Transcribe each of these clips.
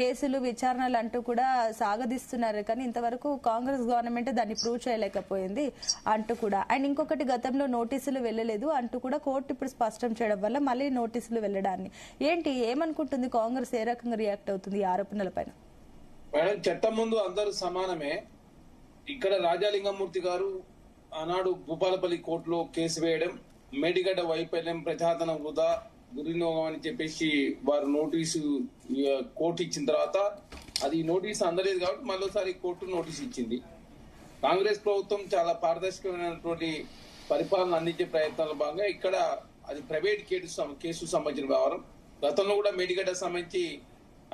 కేసులు విచారణలు అంటూ కూడా సాగదీస్తున్నారు, కానీ ఇంతవరకు కాంగ్రెస్ గవర్నమెంట్ దాన్ని ప్రూవ్ చేయలేకపోయింది అంటూ కూడా. అండ్ ఇంకొకటి, గతంలో నోటీసులు వెళ్ళలేదు అంటూ కూడా కోర్టు ఇప్పుడు స్పష్టం చేయడం వల్ల మళ్ళీ నోటీసులు వెళ్ళడాన్ని ఏంటి ఏమనుకుంటుంది కాంగ్రెస్, ఏ రకంగా రియాక్ట్ అవుతుంది ఈ ఆరోపణలపైన? మేడం, చట్టం ముందు అందరూ సమానమే. ఇక్కడ రాజాలింగమూర్తి గారు ఆనాడు భూపాలపల్లి కోర్టులో కేసు వేయడం, మేడిగడ్డ వైఫల్యం, ప్రజాధనం వృధా, దుర్వినియోగం అని చెప్పేసి వారు నోటీసు కోర్టు ఇచ్చిన తర్వాత అది నోటీసు అందలేదు కాబట్టి మరోసారి కోర్టు నోటీసు ఇచ్చింది. కాంగ్రెస్ ప్రభుత్వం చాలా పారదర్శకమైనటువంటి పరిపాలన అందించే ప్రయత్నాల భాగంగా ఇక్కడ అది ప్రైవేట్ కేసు సంబంధించిన వ్యవహారం. గతంలో కూడా మేడిగడ్డ సంబంధించి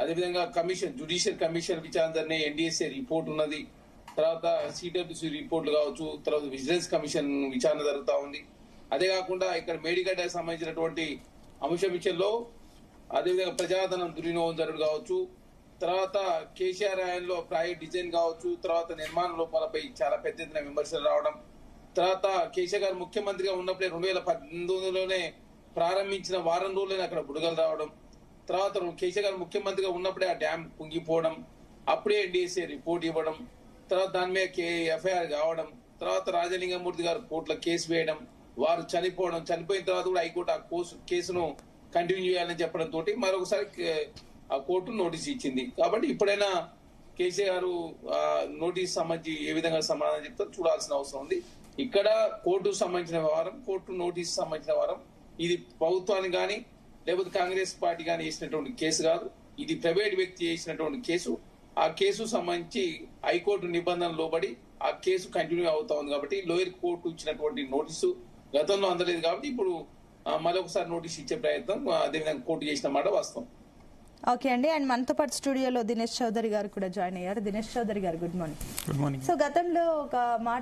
అదేవిధంగా కమిషన్, జ్యుడిషియల్ కమిషన్ విచారణ జరిగిన ఎన్డీఎస్ఏ రిపోర్ట్ ఉన్నది, తర్వాత సిడబ్ల్యూసీ రిపోర్ట్లు కావచ్చు, తర్వాత విజిలెన్స్ కమిషన్ విచారణ జరుగుతూ ఉంది. అదే కాకుండా ఇక్కడ మేడిగడ్డకు సంబంధించినటువంటి అంశం విషయంలో అదేవిధంగా ప్రజాధనం దుర్వినియోగం జరుగుడు కావచ్చు, తర్వాత కేసీఆర్ హయాంలో ప్రాజెక్ట్ డిజైన్ కావచ్చు, తర్వాత నిర్మాణ లోపాలపై చాలా పెద్ద ఎత్తున విమర్శలు రావడం, తర్వాత కేసీఆర్ గారు ముఖ్యమంత్రిగా ఉన్నప్పుడే 2018లోనే ప్రారంభించిన వారం రోజులైనా అక్కడ బుడగలు రావడం, తర్వాత కేసీఆర్ గారు ముఖ్యమంత్రిగా ఉన్నప్పుడే ఆ డ్యామ్ కుంగిపోవడం, అప్పుడే ఎన్డీఎస్ఏ రిపోర్ట్ ఇవ్వడం, తర్వాత దాని మీద ఎఫ్ఐఆర్ కావడం, తర్వాత రాజలింగమూర్తి గారు కోర్టులో కేసు వేయడం, వారు చనిపోయిన తర్వాత కూడా హైకోర్టు ఆ కేసును కంటిన్యూ చేయాలని చెప్పడం తోటి మరొకసారి ఆ కోర్టు నోటీస్ ఇచ్చింది. కాబట్టి ఇప్పుడైనా కేసీఆర్ గారు నోటీస్ సంబంధించి ఏ విధంగా సమాధానం చెప్తారో చూడాల్సిన అవసరం ఉంది. ఇక్కడ కోర్టుకు సంబంధించిన వ్యవహారం, కోర్టు నోటీస్ సంబంధించిన వ్యవహారం, ఇది ప్రభుత్వానికి కానీ లేకపోతే కాంగ్రెస్ పార్టీ కానీ చేసినటువంటి కేసు కాదు, ఇది ప్రైవేట్ వ్యక్తి చేసినటువంటి కేసు. ఆ కేసు సంబంధించి హైకోర్టు నిబంధనలు లోబడి ఆ కేసు కంటిన్యూ అవుతా ఉంది. కాబట్టి లోయర్ కోర్టు ఇచ్చినటువంటి నోటీసు గతంలో అందలేదు కాబట్టి ఇప్పుడు మరొకసారి నోటీస్ ఇచ్చే ప్రయత్నం అదేవిధంగా కోర్టు చేసిన మాట వాస్తవం. ఓకే అండి. అండ్ మనతో పాటు స్టూడియోలో దినేష్ చౌదరి గారు కూడా జాయిన్ అయ్యారు. దినేష్ చౌదరి గారు, good morning. Good morning. So గతంలో ఒక మాట